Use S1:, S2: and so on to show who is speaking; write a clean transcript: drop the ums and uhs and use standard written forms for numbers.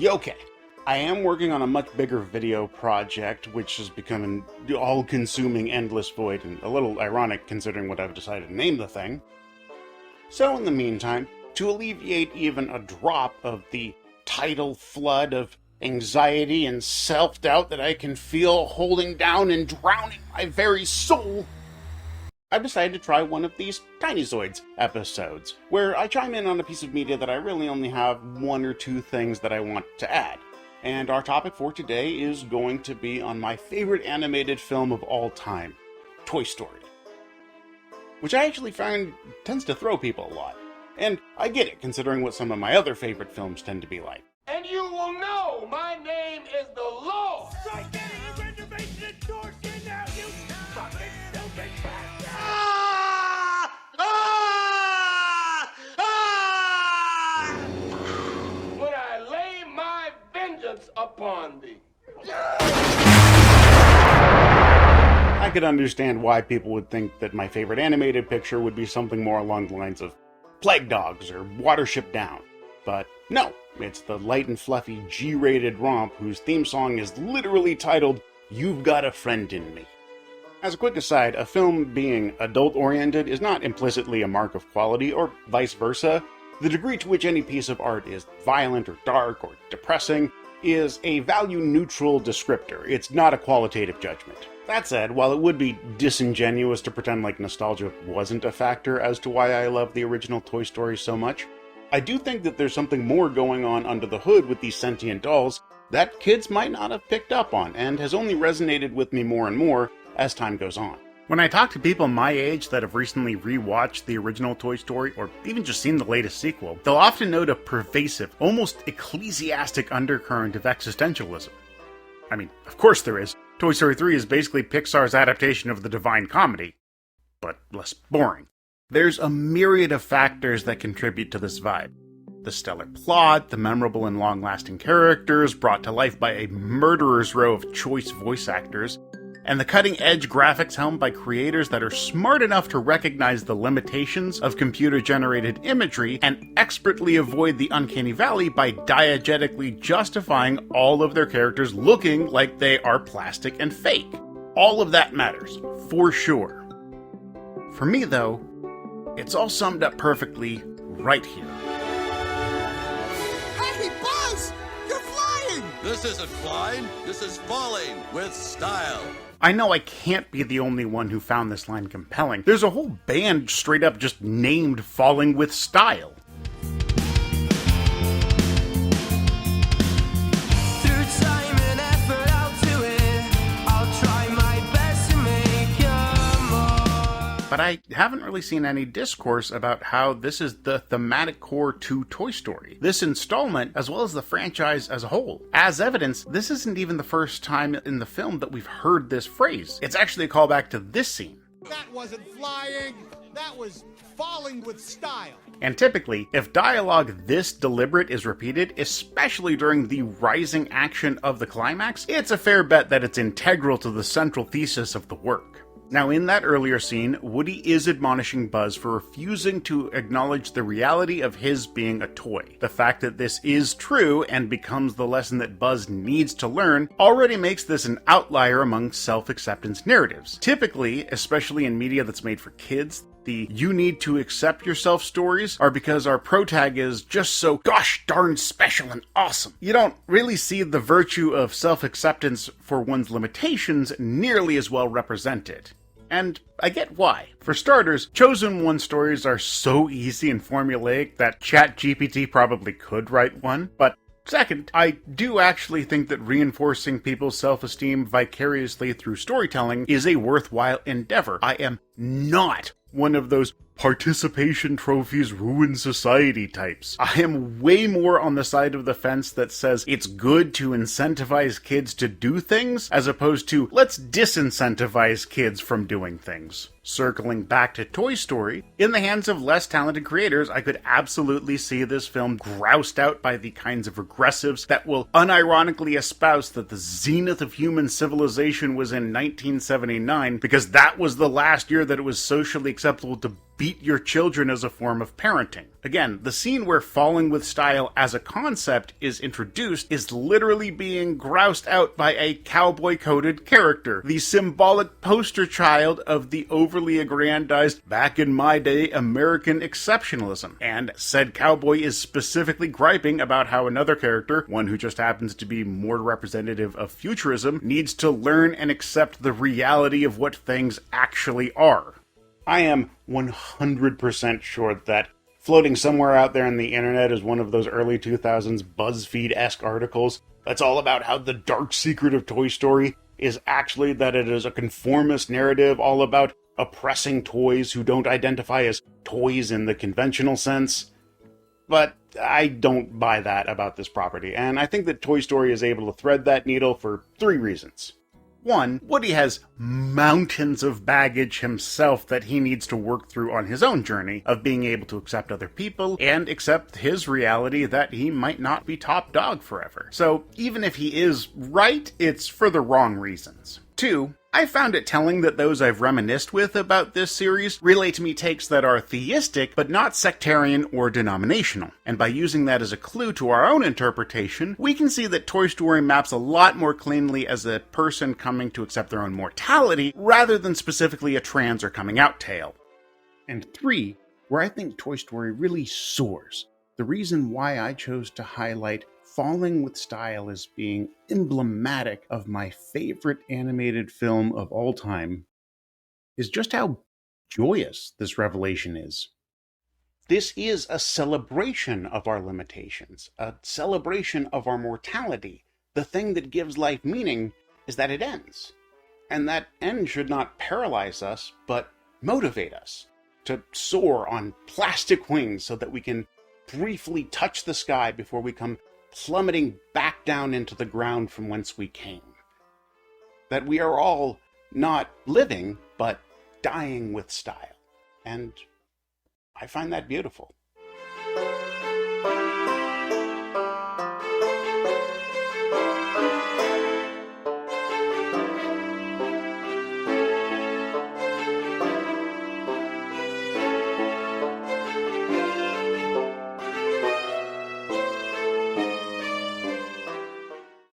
S1: Okay, I am working on a much bigger video project, which has become an all-consuming endless void, and a little ironic considering what I've decided to name the thing. So in the meantime, to alleviate even a drop of the tidal flood of anxiety and self-doubt that I can feel holding down and drowning my very soul, I've decided to try one of these Tinyzoids episodes, where I chime in on a piece of media that I really only have one or two things that I want to add. And our topic for today is going to be on my favorite animated film of all time, Toy Story. Which I actually find tends to throw people a lot. And I get it, considering what some of my other favorite films tend to be like.
S2: And you will know my name is the Lord!
S3: Strike any reservation extortion now, you fucking stupid bastard!
S2: When I lay my vengeance upon thee.
S1: I could understand why people would think that my favorite animated picture would be something more along the lines of Plague Dogs or Watership Down. But no, it's the light and fluffy G-rated romp whose theme song is literally titled, "You've Got a Friend in Me." As a quick aside, a film being adult-oriented is not implicitly a mark of quality, or vice versa. The degree to which any piece of art is violent or dark or depressing is a value-neutral descriptor. It's not a qualitative judgment. That said, while it would be disingenuous to pretend like nostalgia wasn't a factor as to why I love the original Toy Story so much, I do think that there's something more going on under the hood with these sentient dolls that kids might not have picked up on, and has only resonated with me more and more as time goes on. When I talk to people my age that have recently rewatched the original Toy Story, or even just seen the latest sequel, they'll often note a pervasive, almost ecclesiastic undercurrent of existentialism. I mean, of course there is. Toy Story 3 is basically Pixar's adaptation of the Divine Comedy, but less boring. There's a myriad of factors that contribute to this vibe. The stellar plot, the memorable and long-lasting characters brought to life by a murderer's row of choice voice actors, and the cutting-edge graphics helmed by creators that are smart enough to recognize the limitations of computer-generated imagery and expertly avoid the uncanny valley by diegetically justifying all of their characters looking like they are plastic and fake. All of that matters, for sure. For me, though, it's all summed up perfectly right here.
S4: Hey, Buzz! You're flying!
S5: This isn't flying, this is falling with style.
S1: I know I can't be the only one who found this line compelling. There's a whole band straight up just named Falling with Style. But I haven't really seen any discourse about how this is the thematic core to Toy Story, this installment as well as the franchise as a whole. As evidence, this isn't even the first time in the film that we've heard this phrase. It's actually a callback to this scene.
S4: That wasn't flying, that was falling with style.
S1: And typically, if dialogue this deliberate is repeated, especially during the rising action of the climax, it's a fair bet that it's integral to the central thesis of the work. Now, in that earlier scene, Woody is admonishing Buzz for refusing to acknowledge the reality of his being a toy. The fact that this is true and becomes the lesson that Buzz needs to learn already makes this an outlier among self-acceptance narratives. Typically, especially in media that's made for kids, the "you need to accept yourself" stories are because our protag is just so gosh darn special and awesome. You don't really see the virtue of self-acceptance for one's limitations nearly as well represented. And I get why. For starters, chosen one stories are so easy and formulaic that ChatGPT probably could write one, but second, I do actually think that reinforcing people's self-esteem vicariously through storytelling is a worthwhile endeavor. I am not one of those participation trophies ruin society types. I am way more on the side of the fence that says it's good to incentivize kids to do things, as opposed to let's disincentivize kids from doing things. Circling back to Toy Story, in the hands of less talented creators, I could absolutely see this film groused out by the kinds of regressives that will unironically espouse that the zenith of human civilization was in 1979 because that was the last year that it was socially acceptable to beat your children as a form of parenting. Again, the scene where falling with style as a concept is introduced is literally being groused out by a cowboy-coded character, the symbolic poster child of the overly aggrandized, back in my day, American exceptionalism. And said cowboy is specifically griping about how another character, one who just happens to be more representative of futurism, needs to learn and accept the reality of what things actually are. I am 100% sure that floating somewhere out there on the internet is one of those early 2000s BuzzFeed-esque articles that's all about how the dark secret of Toy Story is actually that it is a conformist narrative all about oppressing toys who don't identify as toys in the conventional sense. But I don't buy that about this property, and I think that Toy Story is able to thread that needle for 3 reasons. 1, Woody has mountains of baggage himself that he needs to work through on his own journey of being able to accept other people and accept his reality that he might not be top dog forever. So even if he is right, it's for the wrong reasons. 2, I found it telling that those I've reminisced with about this series relate to me takes that are theistic but not sectarian or denominational. And by using that as a clue to our own interpretation, we can see that Toy Story maps a lot more cleanly as a person coming to accept their own mortality rather than specifically a trans or coming out tale. And 3, where I think Toy Story really soars, the reason why I chose to highlight falling with style as being emblematic of my favorite animated film of all time is just how joyous this revelation is. This is a celebration of our limitations, a celebration of our mortality. The thing that gives life meaning is that it ends. And that end should not paralyze us, but motivate us to soar on plastic wings so that we can briefly touch the sky before we come plummeting back down into the ground from whence we came. That we are all not living, but dying with style. And I find that beautiful.